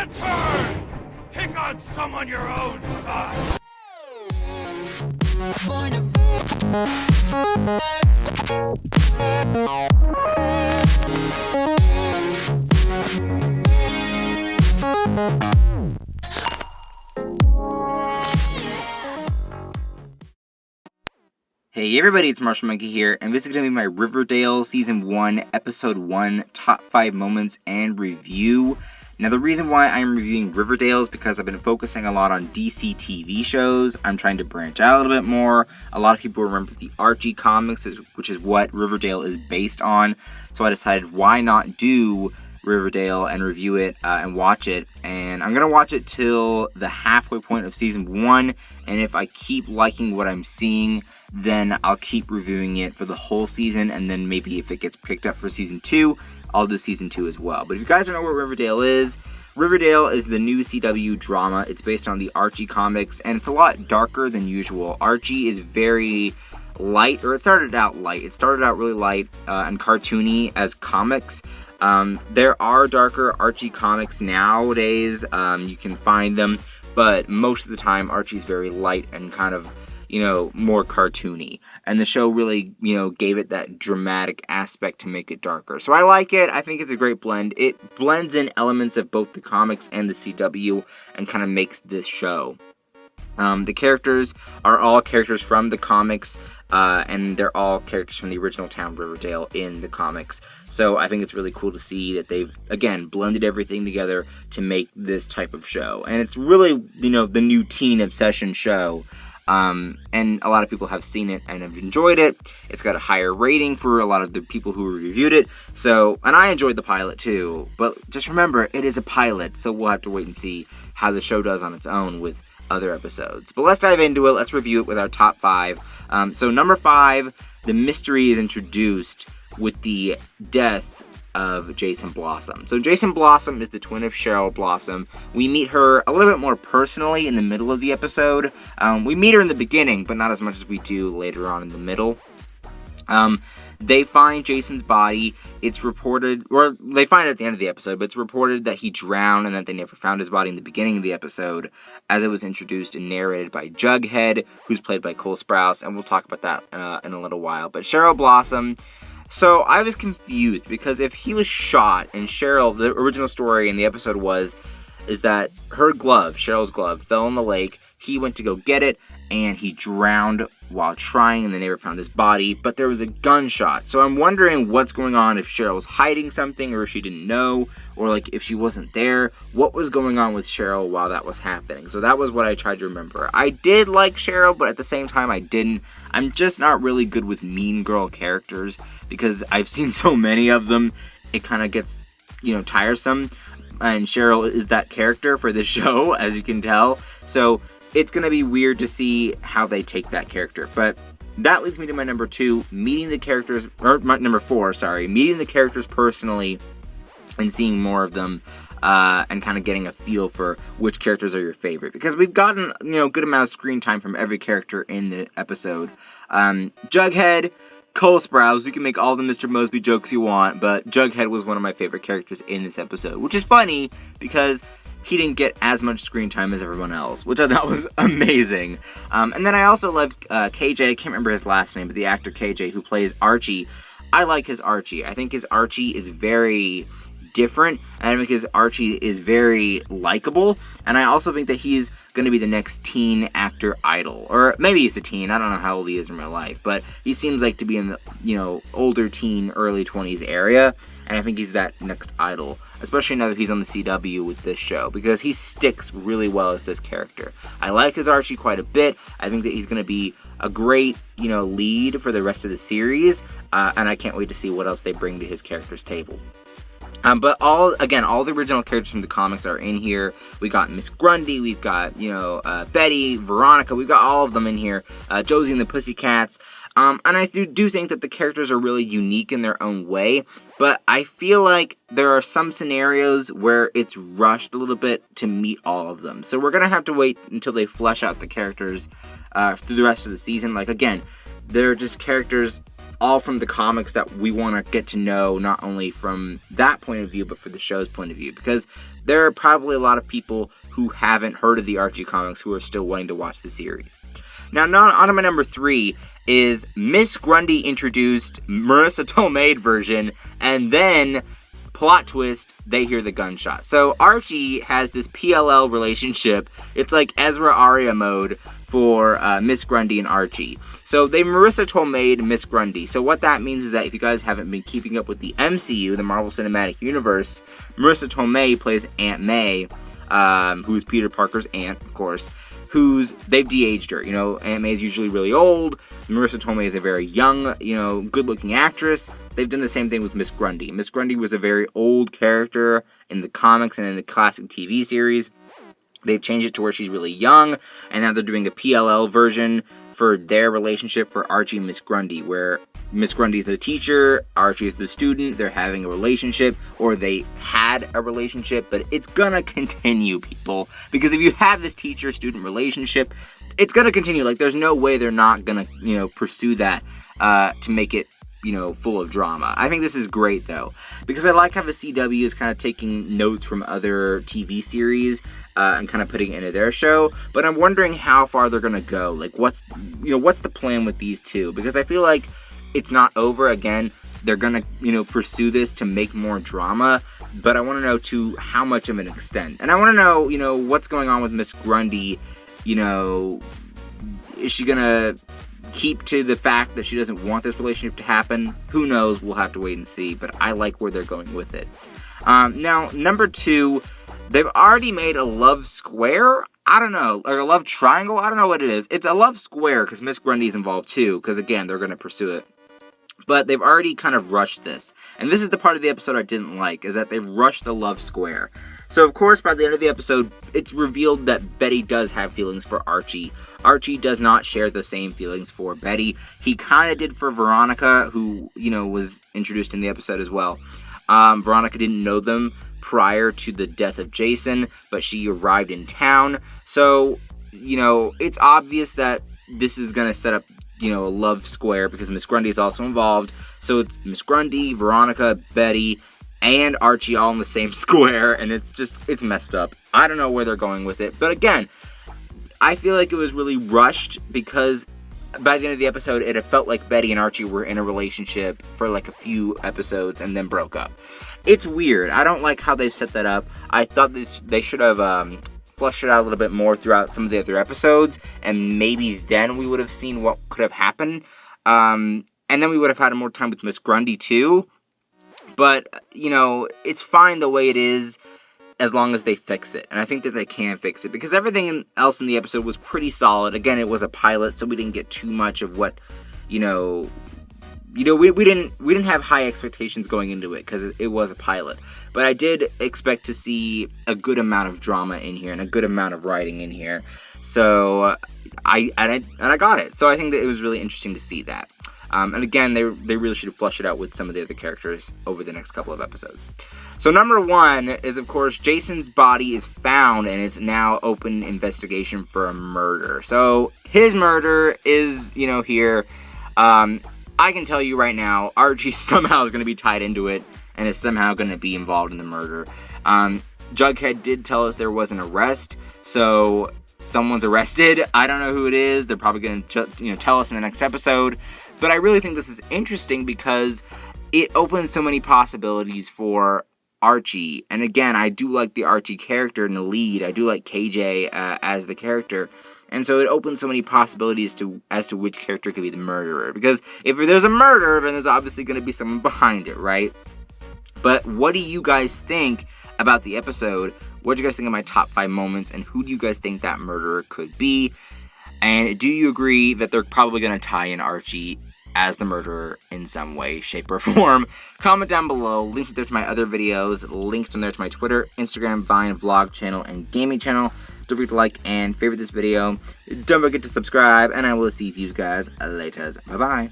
Lantern! Pick on someone your own size! Hey everybody, it's Marshall Monkey here, and this is going to be my Riverdale Season 1, Episode 1 Top 5 Moments and Review. Now the reason why I'm reviewing Riverdale is because I've been focusing a lot on DC TV shows. I'm trying to branch out a little bit more. A lot of people remember the Archie comics, which is what Riverdale is based on, so I decided why not do Riverdale and review it and watch it. And I'm going to watch it till the halfway point of Season 1, and if I keep liking what I'm seeing, then I'll keep reviewing it for the whole season, and then maybe if it gets picked up for Season 2, I'll do Season 2 as well. But if you guys don't know what Riverdale is the new CW drama. It's based on the Archie comics, and it's a lot darker than usual. Archie is very light, or it started out light. It started out really light and cartoony as comics. There are darker Archie comics nowadays. You can find them, but most of the time Archie's very light and kind of, more cartoony. And the show really, gave it that dramatic aspect to make it darker. So I like it. I think it's a great blend. It blends in elements of both the comics and the CW and kind of makes this show. The characters are all characters from the comics, and they're all characters from the original town Riverdale in the comics. So I think it's really cool to see that they've, again, blended everything together to make this type of show. And it's really, the new teen obsession show. And a lot of people have seen it and have enjoyed it. It's got a higher rating for a lot of the people who reviewed it. So, and I enjoyed the pilot too. But just remember, it is a pilot, so we'll have to wait and see how the show does on its own with other episodes. But let's dive into it. Let's review it with our top 5. So number 5, the mystery is introduced with the death of Jason Blossom. So Jason Blossom is the twin of Cheryl Blossom. We meet her a little bit more personally in the middle of the episode. We meet her in the beginning, but not as much as we do later on in the middle. They find Jason's body. It's reported, or they find it at the end of the episode, but it's reported that he drowned and that they never found his body in the beginning of the episode, as it was introduced and narrated by Jughead, who's played by Cole Sprouse, and we'll talk about that in a little while. But Cheryl Blossom, so I was confused, because if he was shot, and Cheryl, the original story in the episode is that her glove, Cheryl's glove, fell in the lake. He went to go get it, and he drowned while trying, and they never found his body, but there was a gunshot. So I'm wondering what's going on, if Cheryl was hiding something, or if she didn't know, or if she wasn't there. What was going on with Cheryl while that was happening? So that was what I tried to remember. I did like Cheryl, but at the same time I didn't. I'm just not really good with mean girl characters, because I've seen so many of them, it kind of gets, tiresome. And Cheryl is that character for the show, as you can tell. So it's going to be weird to see how they take that character. But that leads me to my number 2, meeting the characters, or my number 4, meeting the characters personally and seeing more of them, and kind of getting a feel for which characters are your favorite. Because we've gotten, good amount of screen time from every character in the episode. Jughead, Cole Sprouse, you can make all the Mr. Mosby jokes you want, but Jughead was one of my favorite characters in this episode, which is funny because he didn't get as much screen time as everyone else, which I thought was amazing. And then I also love KJ, I can't remember his last name, but the actor KJ who plays Archie. I like his Archie. I think his Archie is very different, and I think his Archie is very likable, and I also think that he's going to be the next teen actor idol, or maybe he's a teen, I don't know how old he is in real life, but he seems like to be in the, older teen, early 20s area, and I think he's that next idol, especially now that he's on the CW with this show, because he sticks really well as this character. I like his Archie quite a bit. I think that he's going to be a great, lead for the rest of the series, and I can't wait to see what else they bring to his character's table. But all the original characters from the comics are in here. We got Miss Grundy, we've got, Betty, Veronica, we've got all of them in here. Josie and the Pussycats. And I do think that the characters are really unique in their own way, but I feel like there are some scenarios where it's rushed a little bit to meet all of them. So we're going to have to wait until they flesh out the characters through the rest of the season. They're just characters all from the comics that we want to get to know, not only from that point of view, but for the show's point of view. Because there are probably a lot of people who haven't heard of the Archie comics who are still wanting to watch the series. Now, on to my number 3 is Miss Grundy introduced Marissa Tomei version, and then, plot twist, they hear the gunshot. So Archie has this PLL relationship. It's like Ezra Aria mode for Miss Grundy and Archie. So they Marissa Tomei Miss Grundy. So what that means is that if you guys haven't been keeping up with the MCU, the Marvel Cinematic Universe, Marissa Tomei plays Aunt May, who's Peter Parker's aunt, of course. They've de-aged her. Aunt May is usually really old. Marissa Tomei is a very young, good-looking actress. They've done the same thing with Miss Grundy. Miss Grundy was a very old character in the comics and in the classic TV series. They've changed it to where she's really young, and now they're doing a PLL version for their relationship for Archie and Miss Grundy, where Miss Grundy is the teacher, Archie is the student, they're having a relationship, or they had a relationship, but it's gonna continue, people. Because if you have this teacher-student relationship, it's gonna continue. Like, there's no way they're not gonna, pursue that to make it, full of drama. I think this is great, though, because I like how the CW is kind of taking notes from other TV series and kind of putting it into their show, but I'm wondering how far they're going to go. Like, what's the plan with these two? Because I feel like it's not over. Again, they're going to, pursue this to make more drama, but I want to know to how much of an extent. And I want to know, what's going on with Miss Grundy. Is she going to keep to the fact that she doesn't want this relationship to happen? Who knows? We'll have to wait and see, but I like where they're going with it. Now, number 2, they've already made a love square? I don't know, or a love triangle? I don't know what it is. It's a love square, because Miss Grundy's involved too, because again, they're going to pursue it. But they've already kind of rushed this. And this is the part of the episode I didn't like, is that they've rushed the love square. So, of course, by the end of the episode, it's revealed that Betty does have feelings for Archie. Archie does not share the same feelings for Betty. He kind of did for Veronica, who, was introduced in the episode as well. Veronica didn't know them prior to the death of Jason, but she arrived in town. So, it's obvious that this is going to set up, a love square, because Miss Grundy is also involved. So it's Miss Grundy, Veronica, Betty, and Archie all in the same square, and it's messed up. I don't know where they're going with it, but again, I feel like it was really rushed, because by the end of the episode, it had felt like Betty and Archie were in a relationship for like a few episodes and then broke up. It's weird. I don't like how they've set that up. I thought they should have flushed it out a little bit more throughout some of the other episodes, and maybe then we would have seen what could have happened. And then we would have had more time with Miss Grundy too. But, it's fine the way it is as long as they fix it. And I think that they can fix it, because everything else in the episode was pretty solid. Again, it was a pilot, so we didn't get too much of what, we didn't have high expectations going into it, because it was a pilot. But I did expect to see a good amount of drama in here and a good amount of writing in here. So I got it. So I think that it was really interesting to see that. And again, they really should have flushed it out with some of the other characters over the next couple of episodes. So number 1 is, of course, Jason's body is found, and it's now open investigation for a murder. So his murder is, here. I can tell you right now, Archie somehow is going to be tied into it, and is somehow going to be involved in the murder. Jughead did tell us there was an arrest, so someone's arrested. I don't know who it is. They're probably going to tell us in the next episode. But I really think this is interesting, because it opens so many possibilities for Archie. And again, I do like the Archie character in the lead. I do like KJ as the character. And so it opens so many possibilities as to which character could be the murderer. Because if there's a murder, then there's obviously going to be someone behind it, right? But what do you guys think about the episode? What do you guys think of my top 5 moments? And who do you guys think that murderer could be? And do you agree that they're probably going to tie in Archie as the murderer in some way, shape, or form? Comment down below. Links there to my other videos. Links down there to my Twitter, Instagram, Vine, vlog channel, and gaming channel. Don't forget to like and favorite this video. Don't forget to subscribe, and I will see you guys later. Bye-bye.